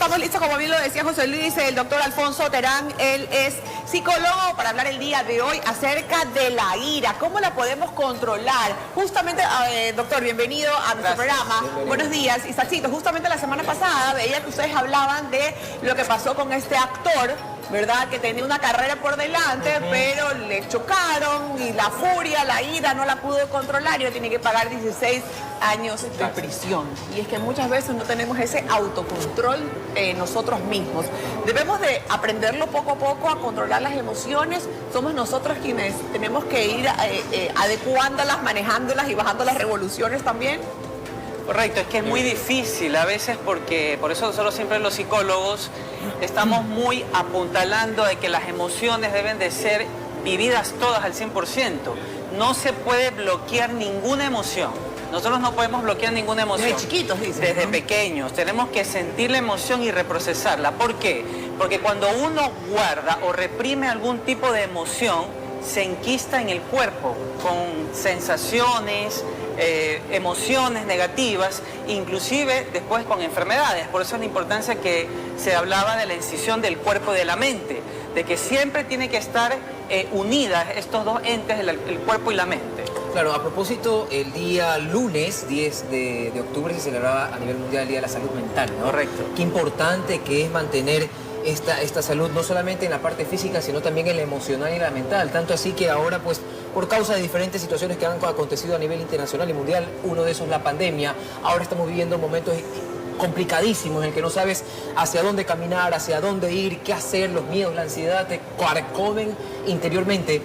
estamos listos, como bien lo decía José Luis, el doctor Alfonso Terán. Él es psicólogo para hablar el día de hoy acerca de la ira. ¿Cómo la podemos controlar? Justamente, doctor, bienvenido a nuestro programa. Bienvenido. Buenos días. Isaacito, justamente la semana pasada veía que ustedes hablaban de lo que pasó con este actor, ¿verdad? Que tenía una carrera por delante, pero le chocaron y la furia, la ira, no la pudo controlar y le tiene que pagar 16 años de prisión. Y es que muchas veces no tenemos ese autocontrol nosotros mismos. Debemos de aprenderlo poco a poco a controlar las emociones. Somos nosotros quienes tenemos que ir adecuándolas, manejándolas y bajando las revoluciones también. Correcto, es que es muy difícil a veces porque, por eso nosotros siempre los psicólogos estamos muy apuntalando de que las emociones deben de ser vividas todas al 100%. No se puede bloquear ninguna emoción. Nosotros no podemos bloquear ninguna emoción. Desde chiquitos, dicen. Desde pequeños. Tenemos que sentir la emoción y reprocesarla. ¿Por qué? Porque cuando uno guarda o reprime algún tipo de emoción, se enquista en el cuerpo con sensaciones, emociones negativas, inclusive después con enfermedades. Por eso es la importancia que se hablaba de la incisión del cuerpo y de la mente, de que siempre tiene que estar unidas estos dos entes, el cuerpo y la mente. Claro, a propósito, el día lunes 10 de octubre se celebraba a nivel mundial el Día de la Salud Mental, ¿no? Correcto. Qué importante que es mantener esta salud, no solamente en la parte física, sino también en la emocional y la mental. Tanto así que ahora, pues, por causa de diferentes situaciones que han acontecido a nivel internacional y mundial, uno de esos la pandemia, ahora estamos viviendo momentos complicadísimos en el que no sabes hacia dónde caminar, hacia dónde ir, qué hacer, los miedos, la ansiedad te carcomen interiormente.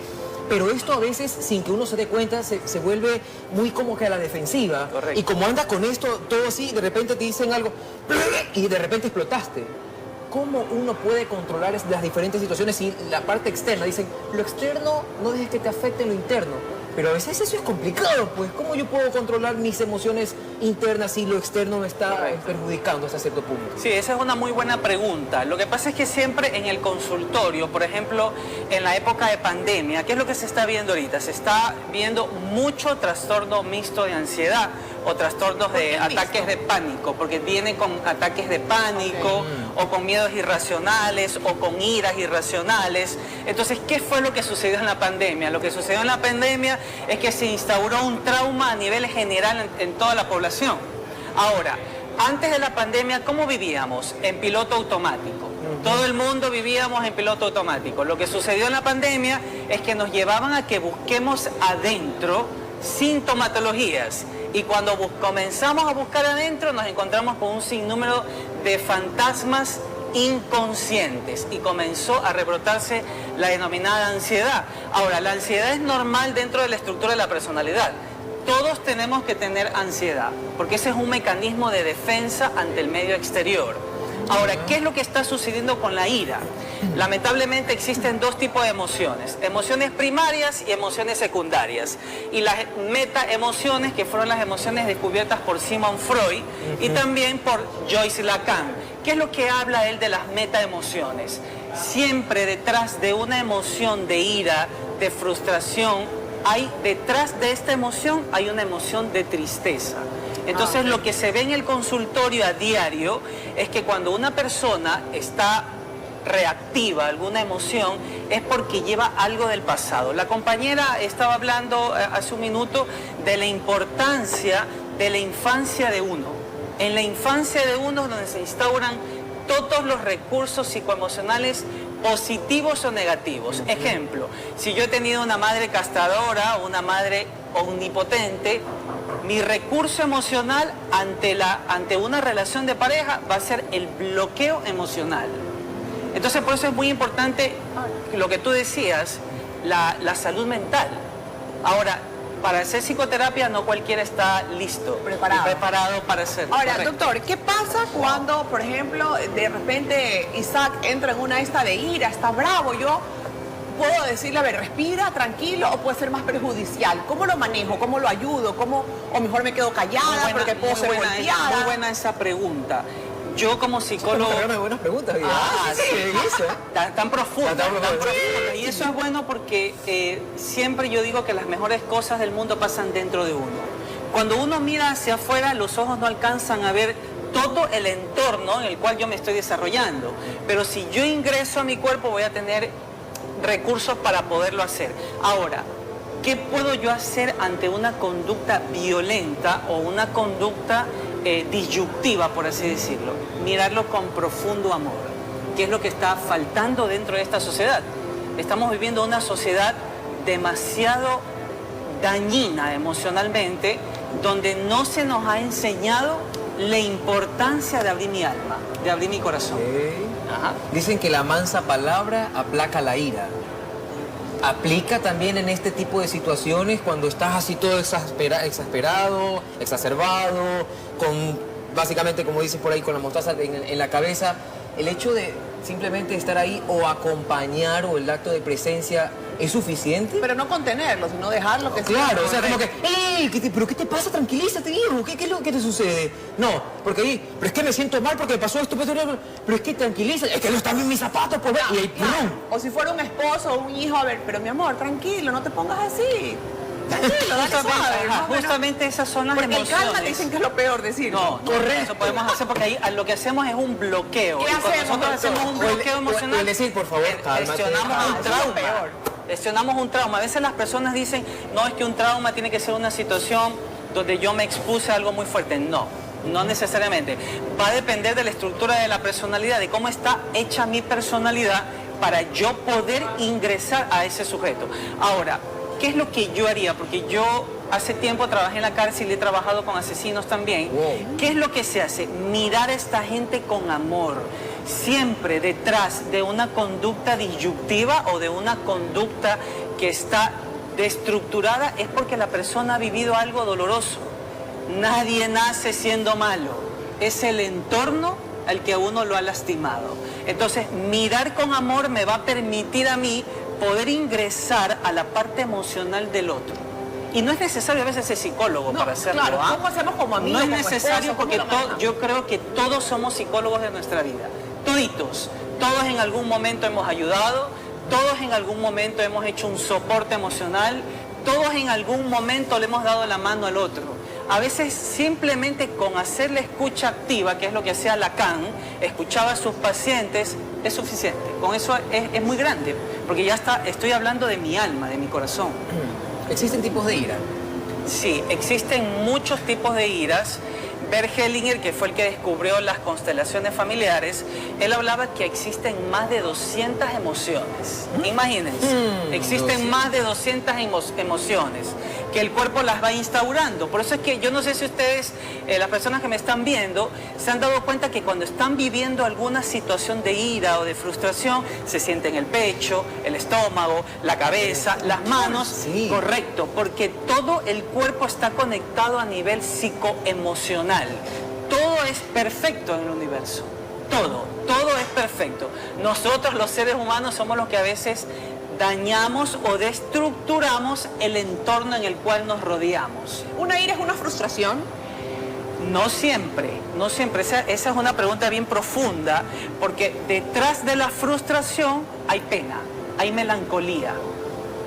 Pero esto a veces, sin que uno se dé cuenta, se vuelve muy como que a la defensiva. Correcto. Y como andas con esto, todo así, de repente te dicen algo y de repente explotaste. ¿Cómo uno puede controlar las diferentes situaciones y la parte externa? Dicen, lo externo no dejes que te afecte lo interno. Pero a veces eso es complicado, pues. ¿Cómo yo puedo controlar mis emociones internas si lo externo me está perjudicando hasta cierto punto? Sí, esa es una muy buena pregunta. Lo que pasa es que siempre en el consultorio, por ejemplo, en la época de pandemia, ¿qué es lo que se está viendo ahorita? Se está viendo mucho trastorno mixto de ansiedad o trastornos de ataques de pánico, porque vienen con ataques de pánico o con miedos irracionales o con iras irracionales. Entonces, ¿qué fue lo que sucedió en la pandemia? Lo que sucedió en la pandemia es que se instauró un trauma a nivel general en toda la población. Ahora, antes de la pandemia, ¿cómo vivíamos? En piloto automático. Todo el mundo vivíamos en piloto automático. Lo que sucedió en la pandemia es que nos llevaban a que busquemos adentro sintomatologías. Y cuando comenzamos a buscar adentro, nos encontramos con un sinnúmero de fantasmas inconscientes y comenzó a rebrotarse la denominada ansiedad. Ahora, la ansiedad es normal dentro de la estructura de la personalidad. Todos tenemos que tener ansiedad, porque ese es un mecanismo de defensa ante el medio exterior. Ahora, ¿qué es lo que está sucediendo con la ira? Lamentablemente existen dos tipos de emociones, emociones primarias y emociones secundarias. Y las metaemociones, que fueron las emociones descubiertas por Sigmund Freud y también por Joyce Lacan. ¿Qué es lo que habla él de las metaemociones? Siempre detrás de una emoción de ira, de frustración, detrás de esta emoción hay una emoción de tristeza. Entonces lo que se ve en el consultorio a diario es que cuando una persona está reactiva a alguna emoción es porque lleva algo del pasado. La compañera estaba hablando hace un minuto de la importancia de la infancia de uno. En la infancia de uno es donde se instauran todos los recursos psicoemocionales positivos o negativos. Ejemplo, si yo he tenido una madre castradora o una madre omnipotente, mi recurso emocional ante una relación de pareja va a ser el bloqueo emocional. Entonces, por eso es muy importante lo que tú decías, la salud mental. Ahora, para hacer psicoterapia no cualquiera está listo, preparado para hacerlo. Ahora, doctor, ¿qué pasa cuando, por ejemplo, de repente Isaac entra en una de ira, está bravo? Yo puedo decirle, a ver, respira, tranquilo, o puede ser más perjudicial. ¿Cómo lo manejo? ¿Cómo lo ayudo? O mejor me quedo callada porque puedo ser golpeada? Muy buena esa pregunta. Yo como psicólogo... Una buenas preguntas. Tan profundas. Y eso es bueno porque siempre yo digo que las mejores cosas del mundo pasan dentro de uno. Cuando uno mira hacia afuera, los ojos no alcanzan a ver todo el entorno en el cual yo me estoy desarrollando. Pero si yo ingreso a mi cuerpo, voy a tener recursos para poderlo hacer. Ahora, ¿qué puedo yo hacer ante una conducta violenta o una conducta disyuntiva, por así decirlo? Mirarlo con profundo amor, que es lo que está faltando dentro de esta sociedad. Estamos viviendo una sociedad demasiado dañina emocionalmente, donde no se nos ha enseñado la importancia de abrir mi alma, de abrir mi corazón. Ajá. Dicen que la mansa palabra aplaca la ira. ¿Aplica también en este tipo de situaciones cuando estás así todo exasperado, exacerbado, con básicamente, como dicen por ahí, con la mostaza en la cabeza? El hecho de simplemente estar ahí o acompañar o el acto de presencia es suficiente. Pero no contenerlo, sino dejarlo que Claro, o sea, como que, ¿pero qué te pasa? Tranquilízate, viejo, ¿qué es lo que te sucede? No, porque ahí, pero es que me siento mal porque pasó esto, pero es que tranquiliza, es que no están bien mis zapatos, pues, y ahí, ¡pum! O si fuera un esposo o un hijo, a ver, pero mi amor, tranquilo, no te pongas así. Tranquilo, dale suave. Justamente esas son las porque emociones. el calma dicen que es lo peor decir. No, correcto. Eso podemos hacer porque ahí lo que hacemos es un bloqueo. ¿Qué y cuando hacemos, nosotros doctor? hacemos un bloqueo emocional, o decir, por favor, cálmate. gestionamos un eso es lo trauma. peor. Gestionamos un trauma. A veces las personas dicen, no, es que un trauma tiene que ser una situación donde yo me expuse a algo muy fuerte. No, no necesariamente. Va a depender de la estructura de la personalidad, de cómo está hecha mi personalidad para yo poder ingresar a ese sujeto. Ahora, ¿qué es lo que yo haría? Porque yo hace tiempo trabajé en la cárcel y he trabajado con asesinos también. Wow. ¿Qué es lo que se hace? Mirar a esta gente con amor. Siempre detrás de una conducta disyuntiva o de una conducta que está destructurada es porque la persona ha vivido algo doloroso. Nadie nace siendo malo. Es el entorno al que a uno lo ha lastimado. Entonces, mirar con amor me va a permitir a mí poder ingresar a la parte emocional del otro. Y no es necesario a veces ser psicólogo para hacerlo. Claro, ¿ah? ¿cómo hacemos como amigos? No es como necesario esposos, porque ¿cómo lo manejamos? yo creo que todos somos psicólogos de nuestra vida. Toditos. Todos en algún momento hemos ayudado, todos en algún momento hemos hecho un soporte emocional, todos en algún momento le hemos dado la mano al otro. A veces simplemente con hacer la escucha activa, que es lo que hacía Lacan, escuchaba a sus pacientes, es suficiente. Con eso es muy grande, porque ya estoy hablando de mi alma, de mi corazón. ¿Existen tipos de ira? Sí, existen muchos tipos de iras. Bert Hellinger, que fue el que descubrió las constelaciones familiares, él hablaba que existen más de 200 emociones. Imagínense, existen más de 200 emociones que el cuerpo las va instaurando. Por eso es que yo no sé si ustedes, las personas que me están viendo, se han dado cuenta que cuando están viviendo alguna situación de ira o de frustración, se siente en el pecho, el estómago, la cabeza, las manos. Sí. Correcto, porque todo el cuerpo está conectado a nivel psicoemocional. Todo es perfecto en el universo. Todo es perfecto. Nosotros los seres humanos somos los que a veces dañamos o destructuramos el entorno en el cual nos rodeamos. ¿Una ira es una frustración? No siempre. Esa es una pregunta bien profunda, porque detrás de la frustración hay pena, hay melancolía.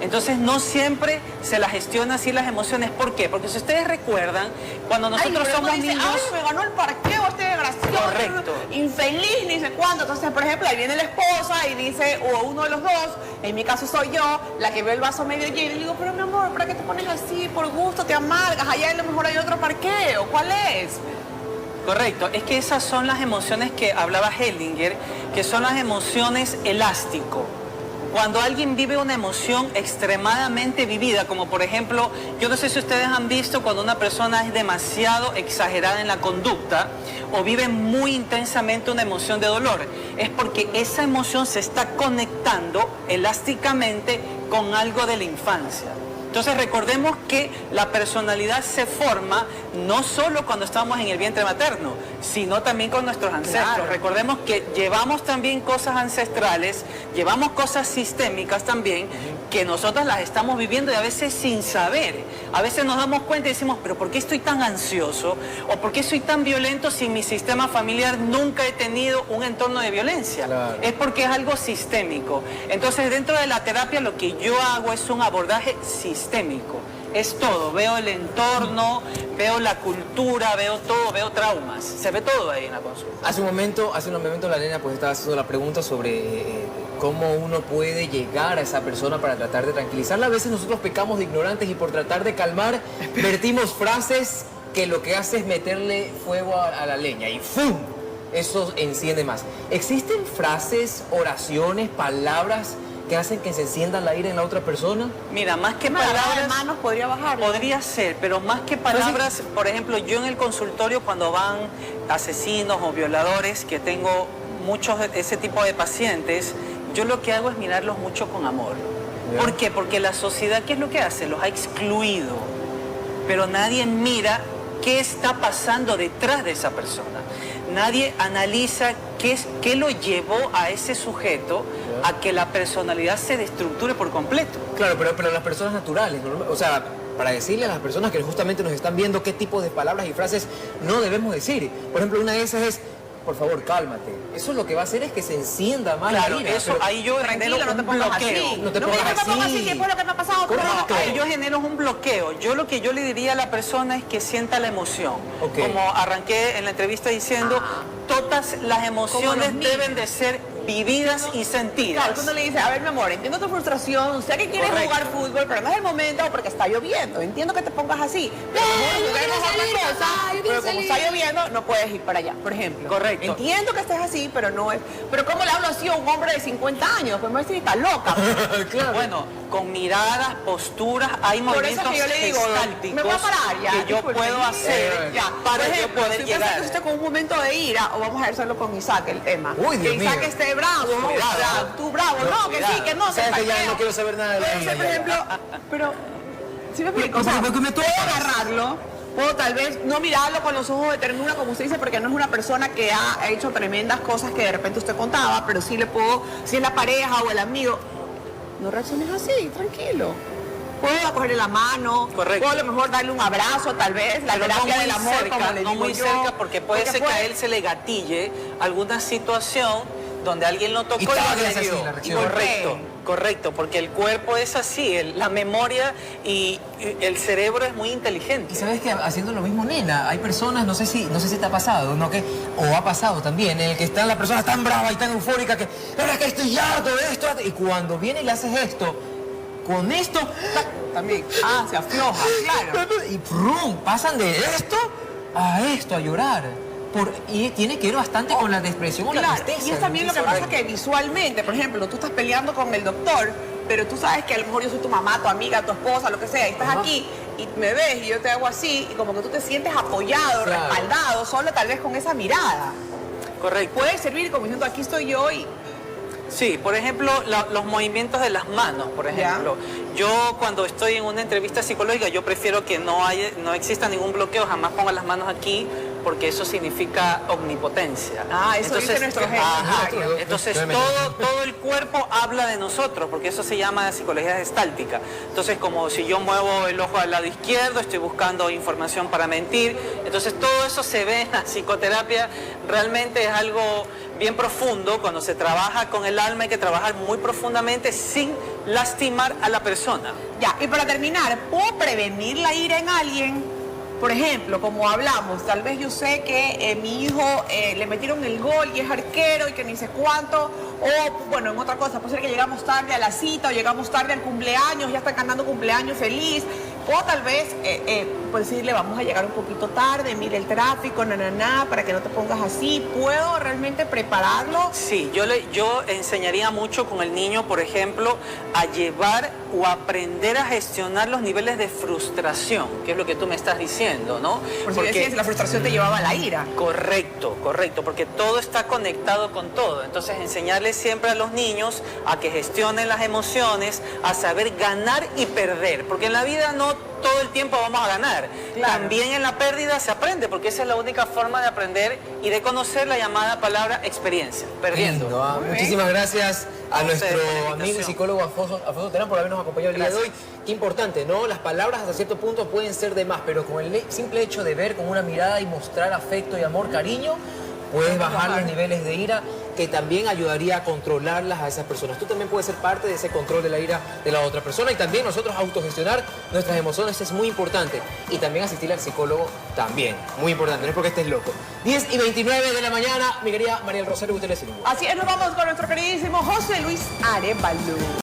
Entonces no siempre se la gestiona así las emociones. ¿Por qué? Porque si ustedes recuerdan, cuando nosotros somos niños... Ay, me ganó el parqueo este desgraciado. Correcto. Infeliz, ni sé cuánto. Entonces, por ejemplo, ahí viene la esposa y dice, o uno de los dos, en mi caso soy yo, la que ve el vaso medio lleno, y le digo, pero mi amor, ¿para qué te pones así? Por gusto, te amargas, allá a lo mejor hay otro parqueo. ¿Cuál es? Correcto, es que esas son las emociones que hablaba Hellinger, que son las emociones elástico. Cuando alguien vive una emoción extremadamente vivida, como por ejemplo, yo no sé si ustedes han visto cuando una persona es demasiado exagerada en la conducta o vive muy intensamente una emoción de dolor, es porque esa emoción se está conectando elásticamente con algo de la infancia. Entonces recordemos que la personalidad se forma no solo cuando estamos en el vientre materno, sino también con nuestros ancestros. Claro. Recordemos que llevamos también cosas ancestrales, llevamos cosas sistémicas también, que nosotros las estamos viviendo y a veces sin saber. A veces nos damos cuenta y decimos, pero ¿por qué estoy tan ansioso? ¿O por qué soy tan violento si en mi sistema familiar nunca he tenido un entorno de violencia? Claro. Es porque es algo sistémico. Entonces dentro de la terapia lo que yo hago es un abordaje sistémico. es todo. Veo el entorno, veo la cultura, veo todo, veo traumas. Se ve todo ahí en la consulta. Hace un momento la nena pues estaba haciendo la pregunta sobre cómo uno puede llegar a esa persona para tratar de tranquilizarla. A veces nosotros pecamos de ignorantes y por tratar de calmar vertimos frases que lo que hace es meterle fuego a la leña y ¡fum! Eso enciende más. ¿Existen frases, oraciones, palabras que hacen que se encienda la ira en la otra persona? Mira, más que Una lavada de palabras... manos podría bajar. Podría ser, pero más que palabras, por ejemplo, yo en el consultorio cuando van asesinos o violadores, que tengo muchos de ese tipo de pacientes, yo lo que hago es mirarlos mucho con amor. Ya. ¿Por qué? Porque la sociedad, ¿qué es lo que hace? Los ha excluido, pero nadie mira qué está pasando detrás de esa persona. Nadie analiza qué lo llevó a ese sujeto a que la personalidad se destructure por completo. Claro, pero las personas naturales, o sea, para decirle a las personas que justamente nos están viendo qué tipo de palabras y frases no debemos decir. Por ejemplo, una de esas es, por favor, cálmate. Eso lo que va a hacer es que se encienda más Claro, la ira. eso, ahí yo genero Tranquilo, no te un pongas bloqueo. así. No te No pongas me pongas así. así, que fue lo que me ha pasado. Correcto. Ahí yo genero un bloqueo. Lo que yo le diría a la persona es que sienta la emoción. Ok. Como arranqué en la entrevista diciendo, todas las emociones niños. deben de ser vividas y sentidas. Claro, cuando le dice, a ver, mi amor, entiendo tu frustración, sé que quieres Correcto. jugar fútbol, pero no es el momento porque está lloviendo. Entiendo que te pongas así. Pero como juguemos otra cosa, pero como está lloviendo, no puedes ir para allá, por ejemplo. Correcto. Entiendo que estés así, pero no es... Pero ¿cómo le hablo así a un hombre de 50 años? Pues me va a decir, está loca. Claro. Bueno, con miradas, posturas, hay Por eso movimientos que yo le digo, gestálticos me voy a parar ya. que yo disculpe. puedo hacer Ya. para Por yo ejemplo, poder si usted está llegar. con un momento de ira, o vamos a hacerlo con Isaac el tema. Uy, Dios que Isaac mío. esté bravo, Cuidado. ya, tú bravo, no, que sí, que no, que Sabes que ya paqueo. no quiero saber nada de la Puede vida, ser, por ya. ejemplo, pero, ¿sí me explico? O sea, Pero, ¿por qué me puedo tocas? agarrarlo, puedo tal vez no mirarlo con los ojos de ternura, como usted dice, porque no es una persona que ha hecho tremendas cosas que de repente usted contaba, pero sí le puedo, si es la pareja o el amigo, no reacciones así, tranquilo. Puedo cogerle la mano, Correcto. puedo a lo mejor darle un abrazo, tal vez, la Pero no terapia muy del amor, cerca, como le no digo muy yo. cerca, porque puede ser que a él se le gatille alguna situación donde alguien lo tocó Y y lo tal vez agredió. así la reacción. Correcto, correcto, porque el cuerpo es así, la memoria y el cerebro es muy inteligente. Y sabes que haciendo lo mismo, nena, hay personas, no sé si te ha pasado, ¿no? O ha pasado también, en el que está la persona tan brava y tan eufórica que, pero es que estoy harto de esto, y cuando viene y le haces esto, con esto, También, se afloja, claro. y ¡prum! Pasan de esto, a llorar. Y tiene que ver bastante con la depresión o la Claro, tristeza. y es también lo que pasa que visualmente, por ejemplo, tú estás peleando con el doctor, pero tú sabes que a lo mejor yo soy tu mamá, tu amiga, tu esposa, lo que sea, y estás Ajá. aquí y me ves y yo te hago así, y como que tú te sientes apoyado, Claro. respaldado, solo tal vez con esa mirada. Correcto. Puede servir como diciendo, aquí estoy yo y... Sí, por ejemplo, los movimientos de las manos, por ejemplo. Yo cuando estoy en una entrevista psicológica, yo prefiero que no exista ningún bloqueo, jamás ponga las manos aquí, porque eso significa omnipotencia. Eso dice nuestro jefe. ajá, Exacto. entonces Obviamente. todo el cuerpo habla de nosotros, porque eso se llama psicología gestáltica. Entonces, como si yo muevo el ojo al lado izquierdo, estoy buscando información para mentir. Entonces, todo eso se ve en la psicoterapia. Realmente es algo bien profundo. Cuando se trabaja con el alma hay que trabajar muy profundamente sin lastimar a la persona. Ya, y para terminar, ¿puedo prevenir la ira en alguien? Por ejemplo, como hablamos, tal vez yo sé que mi hijo le metieron el gol y es arquero y que ni sé cuánto, o bueno, en otra cosa, puede ser que llegamos tarde a la cita o llegamos tarde al cumpleaños, ya están cantando cumpleaños feliz, o tal vez pues decirle, vamos a llegar un poquito tarde, mire el tráfico, para que no te pongas así. ¿Puedo realmente prepararlo? Sí, yo enseñaría mucho con el niño, por ejemplo, a llevar o aprender a gestionar los niveles de frustración, que es lo que tú me estás diciendo, ¿no? Porque decías, la frustración te llevaba a la ira. Correcto, porque todo está conectado con todo. Entonces, enseñarles siempre a los niños a que gestionen las emociones, a saber ganar y perder, porque en la vida no todo el tiempo vamos a ganar. Claro. También en la pérdida se aprende, porque esa es la única forma de aprender y de conocer la llamada palabra experiencia, perdiendo. Lindo, Muy bien. muchísimas gracias a A ustedes nuestro por la amigo y invitación. psicólogo Alfonso Terán por habernos acompañado el día de hoy. Gracias. Qué importante, ¿no? Las palabras hasta cierto punto pueden ser de más, pero con el simple hecho de ver con una mirada y mostrar afecto y amor, cariño, puedes bajar los niveles de ira, que también ayudaría a controlarlas a esas personas. Tú también puedes ser parte de ese control de la ira de la otra persona y también nosotros autogestionar nuestras emociones es muy importante. Y también asistir al psicólogo también, muy importante, no es porque estés loco. 10:29 de la mañana, mi querida María del Rosario Gutiérrez. Así es, nos vamos con nuestro queridísimo José Luis Arevalo.